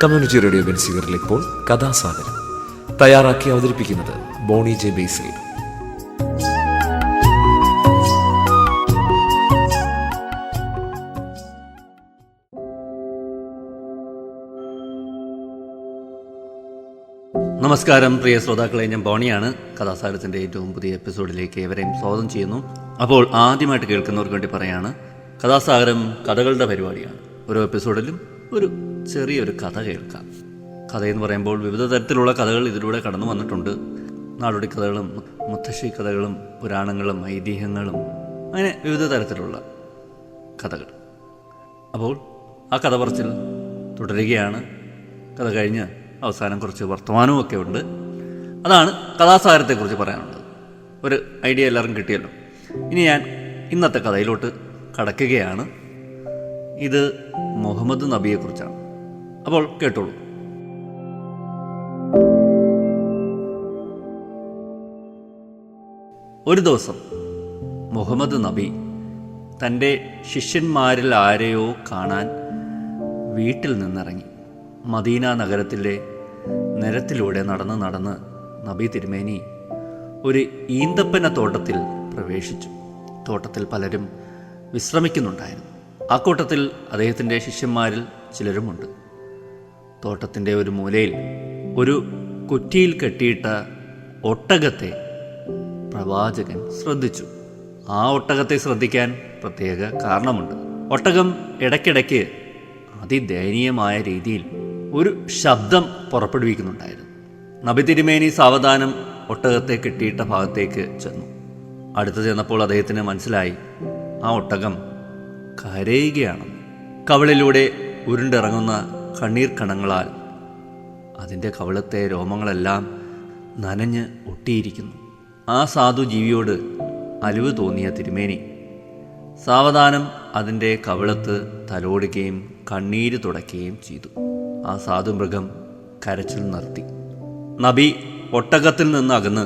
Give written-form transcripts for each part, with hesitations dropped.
Community radio ബെൻസിഗറിൽ ഇപ്പോൾ കഥാസാഗരം തയ്യാറാക്കി അവതരിപ്പിക്കുന്നത് ബോണി ജെ ബേസിൽ. നമസ്കാരം പ്രിയ ശ്രോതാക്കളെ, ഞാൻ ബോണിയാണ്. കഥാസാഗരത്തിൻ്റെ ഏറ്റവും പുതിയ എപ്പിസോഡിലേക്ക് ഏവരെയും സ്വാഗതം ചെയ്യുന്നു. അപ്പോൾ ആദ്യമായിട്ട് കേൾക്കുന്നവർക്ക് വേണ്ടി പറയാണ്, കഥാസാഗരം കഥകളുടെ പരിപാടിയാണ്. ഓരോ എപ്പിസോഡിലും ഒരു ചെറിയൊരു കഥ കേൾക്കാം. കഥയെന്ന് പറയുമ്പോൾ വിവിധ തരത്തിലുള്ള കഥകൾ ഇതിലൂടെ കടന്നു വന്നിട്ടുണ്ട്. നാടോടി കഥകളും മുത്തശ്ശി കഥകളും പുരാണങ്ങളും ഐതിഹ്യങ്ങളും അങ്ങനെ വിവിധ തരത്തിലുള്ള കഥകൾ. അപ്പോൾ ആ കഥ പറച്ചിൽ തുടരുകയാണ്. കഥ കഴിഞ്ഞ് അവസാനം കുറച്ച് വർത്തമാനവും ഒക്കെ ഉണ്ട്. അതാണ് കഥാസാഗരത്തെക്കുറിച്ച് പറയാനുള്ളത്. ഒരു ഐഡിയ എല്ലാവർക്കും കിട്ടിയല്ലോ. ഇനി ഞാൻ ഇന്നത്തെ കഥയിലോട്ട് കടക്കുകയാണ്. ഇത് മുഹമ്മദ് നബിയെക്കുറിച്ചാണ്. അപ്പോൾ കേട്ടോളൂ. ഒരു ദിവസം മുഹമ്മദ് നബി തൻ്റെ ശിഷ്യന്മാരിൽ ആരെയോ കാണാൻ വീട്ടിൽ നിന്നിറങ്ങി. മദീന നഗരത്തിലെ നിരത്തിലൂടെ നടന്ന് നബി തിരുമേനി ഒരു ഈന്തപ്പന തോട്ടത്തിൽ പ്രവേശിച്ചു. തോട്ടത്തിൽ പലരും വിശ്രമിക്കുന്നുണ്ടായിരുന്നു. ആ കൂട്ടത്തിൽ അദ്ദേഹത്തിൻ്റെ ശിഷ്യന്മാരിൽ ചിലരുമുണ്ട്. തോട്ടത്തിൻ്റെ ഒരു മൂലയിൽ ഒരു കുറ്റിയിൽ കെട്ടിയിട്ട ഒട്ടകത്തെ പ്രവാചകൻ ശ്രദ്ധിച്ചു. ആ ഒട്ടകത്തെ ശ്രദ്ധിക്കാൻ പ്രത്യേക കാരണമുണ്ട്. ഒട്ടകം ഇടയ്ക്കിടയ്ക്ക് അതിദയനീയമായ രീതിയിൽ ഒരു ശബ്ദം പുറപ്പെടുവിക്കുന്നുണ്ടായിരുന്നു. നബി തിരുമേനി സാവധാനം ഒട്ടകത്തെ കെട്ടിയിട്ട ഭാഗത്തേക്ക് ചെന്നു. അടുത്ത് ചെന്നപ്പോൾ അദ്ദേഹത്തിന് മനസ്സിലായി ആ ഒട്ടകം കരയുകയാണെന്ന്. കവിളിലൂടെ ഉരുണ്ടിറങ്ങുന്ന കണ്ണീർ കണങ്ങളാൽ അതിൻ്റെ കവിളത്തെ രോമങ്ങളെല്ലാം നനഞ്ഞ് ഒട്ടിയിരിക്കുന്നു. ആ സാധു ജീവിയോട് അലിവ് തോന്നിയ തിരുമേനി സാവധാനം അതിൻ്റെ കവിളത്ത് തലോടുകയും കണ്ണീര് തുടയ്ക്കുകയും ചെയ്തു. ആ സാധു മൃഗം കരച്ചിൽ നിർത്തി. നബി ഒട്ടകത്തിൽ നിന്ന് അകന്ന്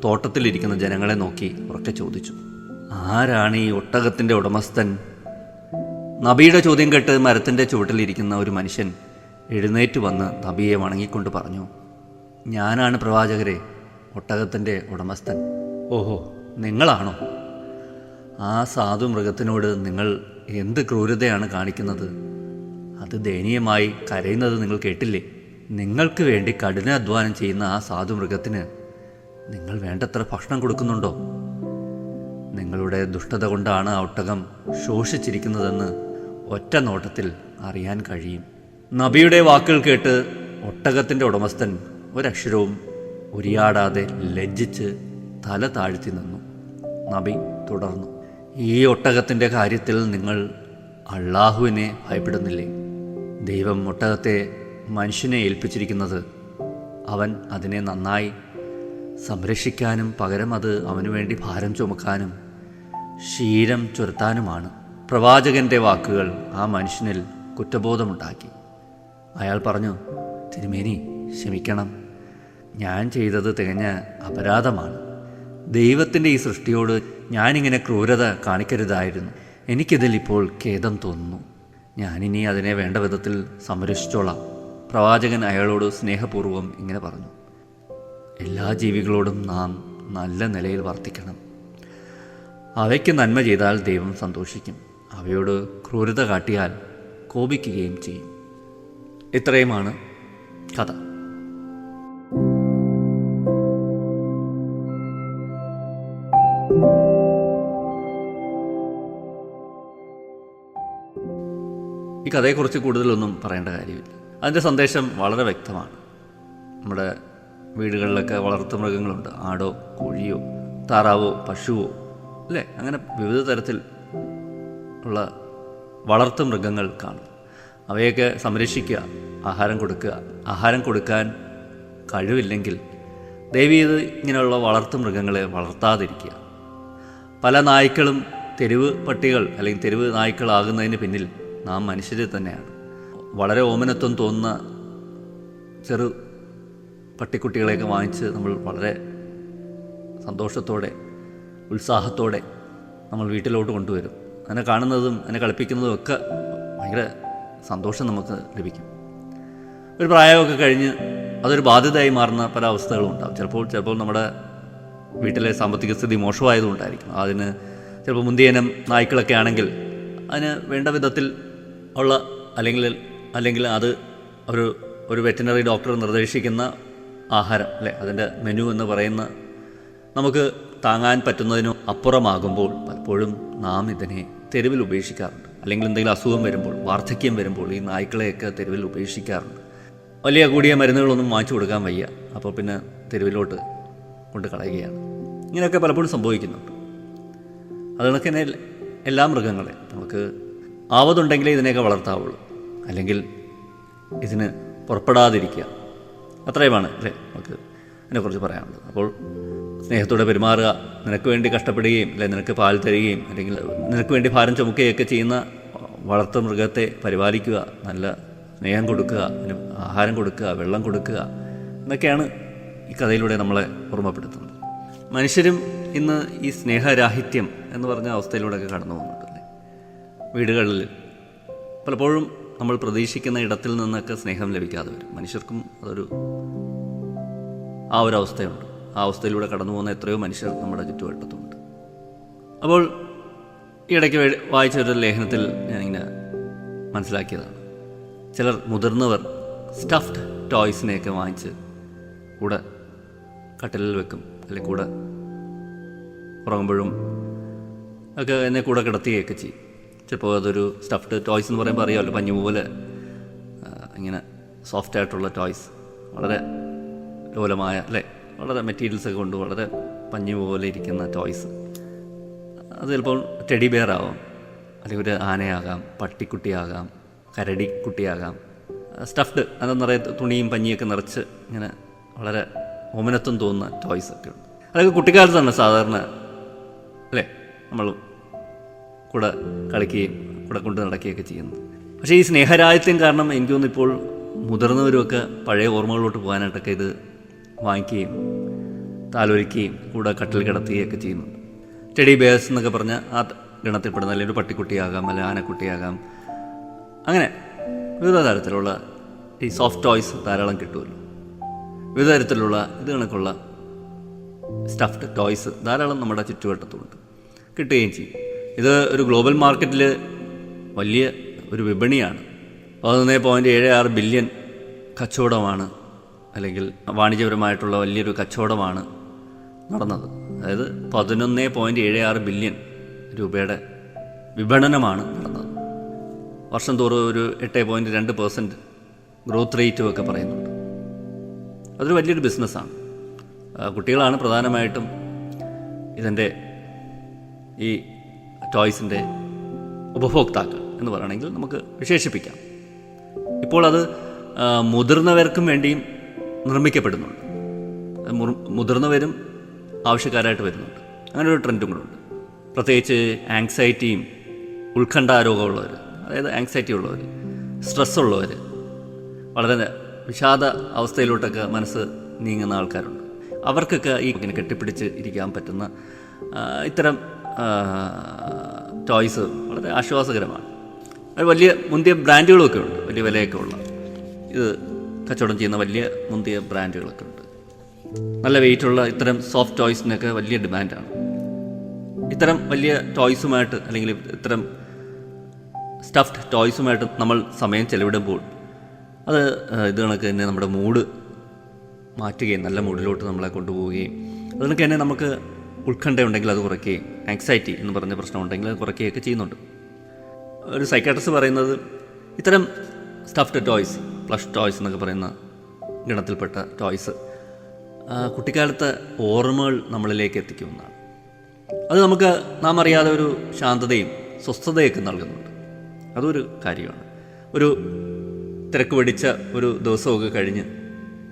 തോട്ടത്തിലിരിക്കുന്ന ജനങ്ങളെ നോക്കി ഉറക്കെ ചോദിച്ചു, ആരാണ് ഈ ഒട്ടകത്തിൻ്റെ ഉടമസ്ഥൻ? നബിയുടെ ചോദ്യം കേട്ട് മരത്തിൻ്റെ ചുവട്ടിലിരിക്കുന്ന ഒരു മനുഷ്യൻ എഴുന്നേറ്റ് വന്ന് നബിയെ വണങ്ങിക്കൊണ്ട് പറഞ്ഞു, ഞാനാണ് പ്രവാചകരെ, ഒട്ടകത്തിൻ്റെ ഉടമസ്ഥൻ. ഓഹോ, നിങ്ങളാണോ? ആ സാധു മൃഗത്തിനോട് നിങ്ങൾ എന്ത് ക്രൂരതയാണ് കാണിക്കുന്നത്? അത് ദയനീയമായി കരയുന്നത് നിങ്ങൾ കേട്ടില്ലേ? നിങ്ങൾക്ക് വേണ്ടി കഠിനാധ്വാനം ചെയ്യുന്ന ആ സാധു മൃഗത്തിന് നിങ്ങൾ വേണ്ടത്ര ഭക്ഷണം കൊടുക്കുന്നുണ്ടോ? നിങ്ങളുടെ ദുഷ്ടത കൊണ്ടാണ് ആ ഒട്ടകം ശോഷിച്ചിരിക്കുന്നതെന്ന് ഒറ്റ നോട്ടത്തിൽ അറിയാൻ കഴിയും. നബിയുടെ വാക്കുകൾ കേട്ട് ഒട്ടകത്തിൻ്റെ ഉടമസ്ഥൻ ഒരക്ഷരവും ഉരിയാടാതെ ലജ്ജിച്ച് തല താഴ്ത്തി നിന്നു. നബി തുടർന്നു, ഈ ഒട്ടകത്തിൻ്റെ കാര്യത്തിൽ നിങ്ങൾ അള്ളാഹുവിനെ ഭയപ്പെടുന്നില്ലേ? ദൈവം ഒട്ടകത്തെ മനുഷ്യനെ ഏൽപ്പിച്ചിരിക്കുന്നത് അവൻ അതിനെ നന്നായി സംരക്ഷിക്കാനും പകരം അത് അവനു വേണ്ടി ഭാരം ചുമക്കാനും ക്ഷീരം ചുരത്താനുമാണ്. പ്രവാചകൻ്റെ വാക്കുകൾ ആ മനുഷ്യനിൽ കുറ്റബോധമുണ്ടാക്കി. അയാൾ പറഞ്ഞു, തിരുമേനി ക്ഷമിക്കണം, ഞാൻ ചെയ്തത് തികഞ്ഞ അപരാധമാണ്. ദൈവത്തിൻ്റെ ഈ സൃഷ്ടിയോട് ഞാനിങ്ങനെ ക്രൂരത കാണിക്കരുതായിരുന്നു. എനിക്കിതിൽ ഇപ്പോൾ ഖേദം തോന്നുന്നു. ഞാനിനി അതിനെ വേണ്ട വിധത്തിൽ സംരക്ഷിച്ചോളാം. പ്രവാചകൻ അയാളോട് സ്നേഹപൂർവ്വം ഇങ്ങനെ പറഞ്ഞു, എല്ലാ ജീവികളോടും നാം നല്ല നിലയിൽ വർത്തിക്കണം. അവയ്ക്ക് നന്മ ചെയ്താൽ ദൈവം സന്തോഷിക്കും, അവയോട് ക്രൂരത കാട്ടിയാൽ കോപിക്കുകയും ചെയ്യും. ഇത്രയുമാണ് കഥ. ഈ കഥയെക്കുറിച്ച് കൂടുതലൊന്നും പറയേണ്ട കാര്യമില്ല. അതിൻ്റെ സന്ദേശം വളരെ വ്യക്തമാണ്. നമ്മുടെ വീടുകളിലൊക്കെ വളർത്തു മൃഗങ്ങളുണ്ട്. ആടോ കോഴിയോ താറാവോ പശുവോ അല്ലേ, അങ്ങനെ വിവിധ തരത്തിൽ ഉള്ള വളർത്തു മൃഗങ്ങൾ കാണും. അവയൊക്കെ സംരക്ഷിക്കുക, ആഹാരം കൊടുക്കുക. ആഹാരം കൊടുക്കാൻ കഴിവില്ലെങ്കിൽ ദയവീത് ഇങ്ങനെയുള്ള വളർത്തു മൃഗങ്ങളെ വളർത്താതിരിക്കുക. പല നായ്ക്കളും തെരുവ് പട്ടികൾ അല്ലെങ്കിൽ തെരുവ് നായ്ക്കളാകുന്നതിന് പിന്നിൽ നാം മനുഷ്യരെ തന്നെയാണ്. വളരെ ഓമനത്വം തോന്നുന്ന ചെറു പട്ടിക്കുട്ടികളെയൊക്കെ വാങ്ങിച്ച് നമ്മൾ വളരെ സന്തോഷത്തോടെ ഉത്സാഹത്തോടെ നമ്മൾ വീട്ടിലോട്ട് കൊണ്ടുവരും. അതിനെ കാണുന്നതും അതിനെ കളിപ്പിക്കുന്നതും ഒക്കെ ഭയങ്കര സന്തോഷം നമുക്ക് ലഭിക്കും. ഒരു പ്രായമൊക്കെ കഴിഞ്ഞ് അതൊരു ബാധ്യതയായി മാറുന്ന പല അവസ്ഥകളും ഉണ്ടാകും. ചിലപ്പോൾ നമ്മുടെ വീട്ടിലെ സാമ്പത്തിക സ്ഥിതി മോശമായതുകൊണ്ടായിരിക്കും. അതിന് ചിലപ്പോൾ മുന്തിയനം നായ്ക്കളൊക്കെ ആണെങ്കിൽ അതിന് വേണ്ട വിധത്തിൽ ഉള്ള അല്ലെങ്കിൽ അത് ഒരു വെറ്റിനറി ഡോക്ടർ നിർദ്ദേശിക്കുന്ന ആഹാരം അല്ലേ, അതിൻ്റെ മെനു എന്ന് പറയുന്ന നമുക്ക് താങ്ങാൻ പറ്റുന്നതിനും അപ്പുറമാകുമ്പോൾ പലപ്പോഴും നാം ഇതിനെ തെരുവിൽ ഉപേക്ഷിക്കാറുണ്ട്. അല്ലെങ്കിൽ എന്തെങ്കിലും അസുഖം വരുമ്പോൾ, വാർദ്ധക്യം വരുമ്പോൾ ഈ നായ്ക്കളെയൊക്കെ തെരുവിൽ ഉപേക്ഷിക്കാറുണ്ട്. വലിയ കൂടിയ മരുന്നുകളൊന്നും വാങ്ങിച്ചു കൊടുക്കാൻ വയ്യ, അപ്പോൾ പിന്നെ തെരുവിലോട്ട് കൊണ്ട് കളയുകയാണ്. ഇങ്ങനെയൊക്കെ പലപ്പോഴും സംഭവിക്കുന്നുണ്ട്. അതുകൊണ്ടൊക്കെ തന്നെ എല്ലാ മൃഗങ്ങളെ നമുക്ക് ആവതുണ്ടെങ്കിലേ ഇതിനെയൊക്കെ വളർത്താവുള്ളൂ, അല്ലെങ്കിൽ ഇതിന് പുറപ്പെടാതിരിക്കുക. അത്രയുമാണ് അല്ലേ നമുക്ക് അതിനെക്കുറിച്ച് പറയാനുള്ളത്. അപ്പോൾ സ്നേഹത്തോടെ പെരുമാറുക, നിനക്ക് വേണ്ടി കഷ്ടപ്പെടുകയും അല്ലെങ്കിൽ നിനക്ക് പാൽ തരികയും അല്ലെങ്കിൽ നിനക്ക് വേണ്ടി ഭാരം ചുമക്കുകയൊക്കെ ചെയ്യുന്ന വളർത്തു മൃഗത്തെ പരിപാലിക്കുക, നല്ല സ്നേഹം കൊടുക്കുക, ആഹാരം കൊടുക്കുക, വെള്ളം കൊടുക്കുക എന്നൊക്കെയാണ് ഈ കഥയിലൂടെ നമ്മളെ ഓർമ്മപ്പെടുത്തുന്നത്. മനുഷ്യരും ഇന്ന് ഈ സ്നേഹരാഹിത്യം എന്ന് പറഞ്ഞ അവസ്ഥയിലൂടെയൊക്കെ കടന്നു പോകുന്നുണ്ടല്ലേ. വീടുകളിൽ പലപ്പോഴും നമ്മൾ പ്രതീക്ഷിക്കുന്ന ഇടത്തിൽ നിന്നൊക്കെ സ്നേഹം ലഭിക്കാതെ വരും. മനുഷ്യർക്കും ആ ഒരു അവസ്ഥയുണ്ട്. ആ അവസ്ഥയിലൂടെ കടന്നു പോകുന്ന എത്രയോ മനുഷ്യർ നമ്മുടെ ചുറ്റുവട്ടത്തുണ്ട്. അപ്പോൾ ഈ ഇടയ്ക്ക് വായിച്ച ഒരു ലേഖനത്തിൽ ഞാനിങ്ങനെ മനസ്സിലാക്കിയതാണ്, ചിലർ മുതിർന്നവർ സ്റ്റഫ്ഡ് ടോയ്സിനെയൊക്കെ വാങ്ങിച്ച് കൂടെ കട്ടിലിൽ വെക്കും, അല്ലെങ്കിൽ കൂടെ ഉറങ്ങുമ്പോഴും ഒക്കെ എന്നെ കൂടെ കിടത്തുകയൊക്കെ ചെയ്യും. ചിലപ്പോൾ അതൊരു സ്റ്റഫ്ഡ് ടോയ്സ് എന്ന് പറയുമ്പോൾ അറിയാമല്ലോ, പഞ്ഞു പോലെ ഇങ്ങനെ സോഫ്റ്റായിട്ടുള്ള ടോയ്സ്, വളരെ ലോലമായ അല്ലേ, വളരെ മെറ്റീരിയൽസൊക്കെ കൊണ്ട് വളരെ പഞ്ഞു പോലെ ഇരിക്കുന്ന ടോയ്സ്. അത് ചിലപ്പോൾ ടെഡി ബെയർ ആവാം, അല്ലെങ്കിൽ ഒരു ആനയാകാം, പട്ടിക്കുട്ടിയാകാം, കരടിക്കുട്ടിയാകാം. സ്റ്റഫ്ഡ് അത് നിറയെ തുണിയും പഞ്ഞിയൊക്കെ നിറച്ച് ഇങ്ങനെ വളരെ ഓമനത്വം തോന്നുന്ന ടോയ്സൊക്കെ ഉണ്ട്. അതൊക്കെ കുട്ടിക്കാലത്ത് തന്നെ സാധാരണ അല്ലേ നമ്മൾ കൂടെ കളിക്കുകയും കൂടെ കൊണ്ട് നടക്കുകയൊക്കെ ചെയ്യുന്നത്. പക്ഷേ ഈ സ്നേഹരാഹിത്യം കാരണം എനിക്ക് തോന്നുന്നു ഇപ്പോൾ മുതിർന്നവരുമൊക്കെ പഴയ ഓർമ്മകളിലോട്ട് പോകാനായിട്ടൊക്കെ ഇത് വാങ്ങിക്കുകയും താലോലിക്കുകയും കൂടെ കട്ടിൽ കിടത്തുകയൊക്കെ ചെയ്യുന്നുണ്ട്. ടെഡി ബെയർസ് എന്നൊക്കെ പറഞ്ഞാൽ ആ ഗണത്തിൽപ്പെടുന്ന അല്ലെങ്കിൽ ഒരു പട്ടിക്കുട്ടിയാകാം, അല്ലെങ്കിൽ ആനക്കുട്ടിയാകാം, അങ്ങനെ വിവിധ തരത്തിലുള്ള ഈ സോഫ്റ്റ് ടോയ്സ് ധാരാളം കിട്ടുമല്ലോ. വിവിധ തരത്തിലുള്ള ഇത് കണക്കുള്ള സ്റ്റഫ്ഡ് ടോയ്സ് ധാരാളം നമ്മുടെ ചുറ്റുവട്ടത്തുണ്ട്, കിട്ടുകയും ചെയ്യും. ഇത് ഒരു ഗ്ലോബൽ മാർക്കറ്റിൽ വലിയ ഒരു വിപണിയാണ്. 11.76 ബില്യൺ കച്ചവടമാണ്, അല്ലെങ്കിൽ വാണിജ്യപരമായിട്ടുള്ള വലിയൊരു കച്ചവടമാണ് നടന്നത്. അതായത് 11.76 ബില്യൺ രൂപയുടെ വിപണനമാണ് നടന്നത്. വർഷം തോറും ഒരു 8.2% ഗ്രോത്ത് റേറ്റും ഒക്കെ പറയുന്നുണ്ട്. അതൊരു വലിയൊരു ബിസിനസ്സാണ്. കുട്ടികളാണ് പ്രധാനമായിട്ടും ഇതിൻ്റെ ഈ ടോയ്സിൻ്റെ ഉപഭോക്താക്കൾ എന്ന് പറയണമെങ്കിൽ നമുക്ക് വിശേഷിപ്പിക്കാം. ഇപ്പോൾ അത് മുതിർന്നവർക്കും വേണ്ടിയും നിർമ്മിക്കപ്പെടുന്നുണ്ട്. മുതിർന്നവരും ആവശ്യക്കാരായിട്ട് വരുന്നുണ്ട്. അങ്ങനെ ഒരു ട്രെൻഡും കൂടെ ഉണ്ട്. പ്രത്യേകിച്ച് ആങ്സൈറ്റിയും ഉത്കണ്ഠാരോഗമുള്ളവർ, അതായത് ആങ്സൈറ്റി ഉള്ളവർ, സ്ട്രെസ്സുള്ളവർ, വളരെ വിഷാദ അവസ്ഥയിലോട്ടൊക്കെ മനസ്സ് നീങ്ങുന്ന ആൾക്കാരുണ്ട്. അവർക്കൊക്കെ ഈ ഇങ്ങനെ കെട്ടിപ്പിടിച്ച് ഇരിക്കാൻ പറ്റുന്ന ഇത്തരം ടോയ്സ് വളരെ ആശ്വാസകരമാണ്. അത് വലിയ മുന്തിയ ബ്രാൻഡുകളൊക്കെ ഉണ്ട്, വലിയ വിലയൊക്കെ ഉള്ള ഇത് കച്ചവടം ചെയ്യുന്ന വലിയ മുന്തിയ ബ്രാൻഡുകളൊക്കെ ഉണ്ട്. നല്ല വെയിറ്റുള്ള ഇത്തരം സോഫ്റ്റ് ടോയ്സിനൊക്കെ വലിയ ഡിമാൻഡാണ്. ഇത്തരം വലിയ ടോയ്സുമായിട്ട് അല്ലെങ്കിൽ ഇത്തരം സ്റ്റഫ്ഡ് ടോയ്സുമായിട്ട് നമ്മൾ സമയം ചെലവിടുമ്പോൾ അത് ഇത് കണക്ക് തന്നെ നമ്മുടെ മൂഡ് മാറ്റുകയും നല്ല മൂഡിലോട്ട് നമ്മളെ കൊണ്ടുപോവുകയും അതുകണക്ക് തന്നെ നമുക്ക് ഉത്കണ്ഠയുണ്ടെങ്കിൽ അത് കുറയ്ക്കുകയും ആങ്സൈറ്റി എന്ന് പറഞ്ഞ പ്രശ്നം ഉണ്ടെങ്കിൽ അത് കുറയ്ക്കുകയൊക്കെ ചെയ്യുന്നുണ്ട്. ഒരു സൈക്കാട്രിസ്റ്റ് പറയുന്നത് ഇത്തരം സ്റ്റഫ്ഡ് ടോയ്സ്, പ്ലഷ് ടോയ്സ് എന്നൊക്കെ പറയുന്ന ഗണത്തിൽപ്പെട്ട ടോയ്സ് കുട്ടിക്കാലത്തെ ഓർമ്മകൾ നമ്മളിലേക്ക് എത്തിക്കുമെന്നാണ്. അത് നമുക്ക് നാം അറിയാതെ ഒരു ശാന്തതയും സ്വസ്ഥതയൊക്കെ നൽകുന്നുണ്ട്. അതൊരു കാര്യമാണ്. ഒരു തിരക്ക് പിടിച്ച ഒരു ദിവസമൊക്കെ കഴിഞ്ഞ്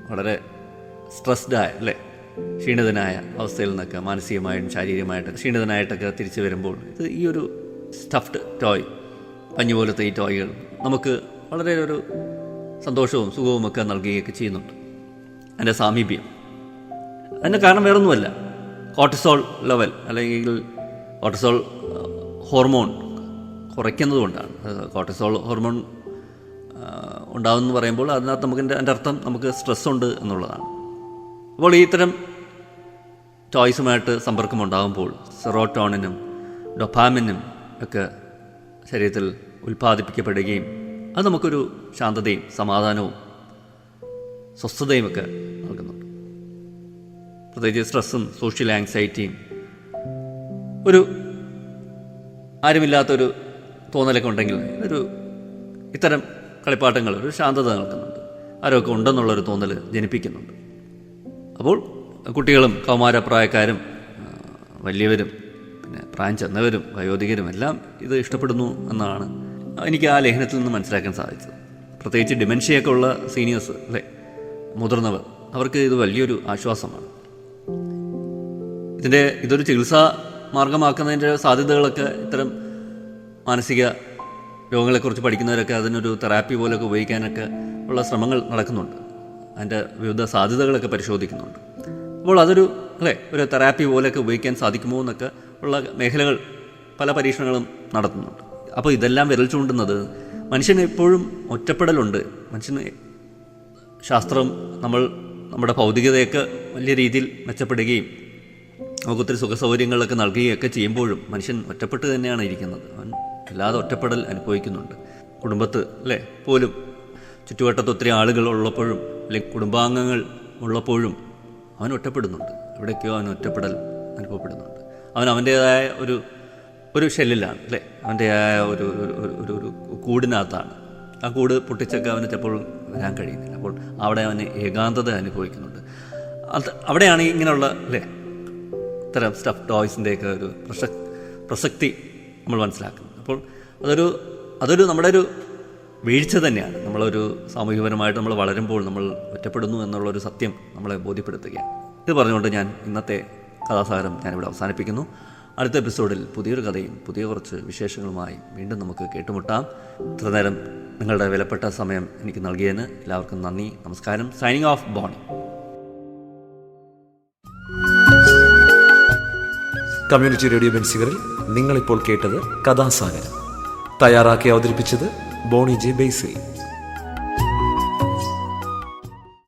വളരെ സ്ട്രെസ്ഡായ അല്ലേ, ക്ഷീണിതനായ അവസ്ഥയിൽ നിന്നൊക്കെ മാനസികമായിട്ടും ശാരീരികമായിട്ടൊക്കെ ക്ഷീണിതനായിട്ടൊക്കെ തിരിച്ചു വരുമ്പോൾ ഇത് ഈ ഒരു സ്റ്റഫ്ഡ് ടോയ്, പഞ്ഞു പോലത്തെ ഈ ടോയ്കൾ നമുക്ക് വളരെ ഒരു സന്തോഷവും സുഖവും ഒക്കെ നൽകുകയൊക്കെ ചെയ്യുന്നുണ്ട്. അതിൻ്റെ സാമീപ്യം അതിൻ്റെ കാരണം വേറൊന്നുമല്ല, കോർട്ടിസോൾ ലെവൽ അല്ലെങ്കിൽ കോർട്ടിസോൾ ഹോർമോൺ കുറയ്ക്കുന്നതുകൊണ്ടാണ്. കോർട്ടിസോൾ ഹോർമോൺ ഉണ്ടാകുമെന്ന് പറയുമ്പോൾ അതിനകത്ത് നമുക്ക് അതിൻ്റെ അർത്ഥം നമുക്ക് സ്ട്രെസ് ഉണ്ട് എന്നുള്ളതാണ്. അപ്പോൾ ഈ ഇത്തരം ടോയ്സുമായിട്ട് സമ്പർക്കം ഉണ്ടാകുമ്പോൾ സെറോട്ടോണിനും ഡൊപാമിനും ഒക്കെ ശരീരത്തിൽ ഉൽപ്പാദിപ്പിക്കപ്പെടുകയും അത് നമുക്കൊരു ശാന്തതയും സമാധാനവും സ്വസ്ഥതയും ഒക്കെ നൽകുന്നുണ്ട്. പ്രത്യേകിച്ച് സ്ട്രെസ്സും സോഷ്യൽ ആങ്സൈറ്റിയും ഒരു ആരുമില്ലാത്തൊരു തോന്നലൊക്കെ ഉണ്ടെങ്കിൽ ഇത്തരം കളിപ്പാട്ടങ്ങൾ ഒരു ശാന്തത നൽകുന്നുണ്ട്, ആരൊക്കെ ഉണ്ടെന്നുള്ളൊരു തോന്നൽ ജനിപ്പിക്കുന്നുണ്ട്. അപ്പോൾ കുട്ടികളും കൗമാരപ്രായക്കാരും വലിയവരും പിന്നെ പ്രായം ചെന്നവരും വയോധികരും എല്ലാം ഇത് ഇഷ്ടപ്പെടുന്നു എന്നാണ് എനിക്ക് ആ ലേഖനത്തിൽ നിന്ന് മനസ്സിലാക്കാൻ സാധിച്ചത്. പ്രത്യേകിച്ച് ഡിമെൻഷ്യയൊക്കെ ഉള്ള സീനിയേഴ്സ് അല്ലേ, മുതിർന്നവർ, അവർക്ക് ഇത് വലിയൊരു ആശ്വാസമാണ്. ഇതൊരു ചികിത്സാ മാർഗമാക്കുന്നതിൻ്റെ സാധ്യതകളൊക്കെ ഇത്തരം മാനസിക രോഗങ്ങളെക്കുറിച്ച് പഠിക്കുന്നവരൊക്കെ അതിനൊരു തെറാപ്പി പോലെയൊക്കെ ഉപയോഗിക്കാനൊക്കെ ഉള്ള ശ്രമങ്ങൾ നടക്കുന്നുണ്ട്. അതിൻ്റെ വിവിധ സാധ്യതകളൊക്കെ പരിശോധിക്കുന്നുണ്ട്. അപ്പോൾ ഒരു തെറാപ്പി പോലെയൊക്കെ ഉപയോഗിക്കാൻ സാധിക്കുമോ എന്നൊക്കെ ഉള്ള മേഖലകൾ പല പരീക്ഷണങ്ങളും നടത്തുന്നുണ്ട്. അപ്പോൾ ഇതെല്ലാം വിരൽ ചൂണ്ടുന്നത് മനുഷ്യന് എപ്പോഴും ഒറ്റപ്പെടലുണ്ട്. മനുഷ്യന് ശാസ്ത്രം നമ്മുടെ ഭൗതികതയൊക്കെ വലിയ രീതിയിൽ മെച്ചപ്പെടുകയും നമുക്കൊത്തിരി സുഖസൗകര്യങ്ങളൊക്കെ നൽകുകയൊക്കെ ചെയ്യുമ്പോഴും മനുഷ്യൻ ഒറ്റപ്പെട്ട് തന്നെയാണ് ഇരിക്കുന്നത്. അവൻ വല്ലാതെ ഒറ്റപ്പെടൽ അനുഭവിക്കുന്നുണ്ട്. കുടുംബത്ത് പോലും ചുറ്റുവട്ടത്ത് ഒത്തിരി ആളുകൾ ഉള്ളപ്പോഴും അല്ലെങ്കിൽ കുടുംബാംഗങ്ങൾ ഉള്ളപ്പോഴും അവൻ ഒറ്റപ്പെടുന്നുണ്ട്. എവിടേക്കോ അവൻ ഒറ്റപ്പെടൽ അനുഭവപ്പെടുന്നുണ്ട്. അവൻ അവൻ്റേതായ ഒരു ഷെല്ലിലാണ് അവൻ്റെതായ ഒരു കൂടിനകത്താണ്. ആ കൂട് പൊട്ടിച്ചൊക്കെ അവന് ചിലപ്പോൾ വരാൻ കഴിയുന്നില്ല. അപ്പോൾ അവിടെ അവന് ഏകാന്തത അനുഭവിക്കുന്നുണ്ട്. അവിടെയാണ് ഇങ്ങനെയുള്ള ഇത്തരം സ്റ്റഫ് ടോയ്സിൻ്റെയൊക്കെ ഒരു പ്രസക്തി നമ്മൾ മനസ്സിലാക്കുന്നത്. അപ്പോൾ അതൊരു നമ്മുടെ ഒരു വീഴ്ച തന്നെയാണ്. നമ്മളൊരു സാമൂഹികപരമായിട്ട് നമ്മൾ വളരുമ്പോൾ നമ്മൾ ഒറ്റപ്പെടുന്നു എന്നുള്ളൊരു സത്യം നമ്മളെ ബോധ്യപ്പെടുത്തുകയാണ്. ഇത് പറഞ്ഞുകൊണ്ട് ഞാൻ ഇന്നത്തെ കഥാസാഗരം ഞാനിവിടെ അവസാനിപ്പിക്കുന്നു. അടുത്ത എപ്പിസോഡിൽ പുതിയൊരു കഥയും പുതിയ കുറച്ച് വിശേഷങ്ങളുമായി വീണ്ടും നമുക്ക് കേട്ടുമുട്ടാം. ഇത്ര നേരം നിങ്ങളുടെ വിലപ്പെട്ട സമയം എനിക്ക് നൽകിയതിന് എല്ലാവർക്കും നന്ദി, നമസ്കാരം. Signing off, Bony. Community radio ബെൻസിഗറിൽ നിങ്ങളിപ്പോൾ കേട്ടത് കഥാസാഗരം. തയ്യാറാക്കി അവതരിപ്പിച്ചത് ബോണി ജെ ബേസിൽ.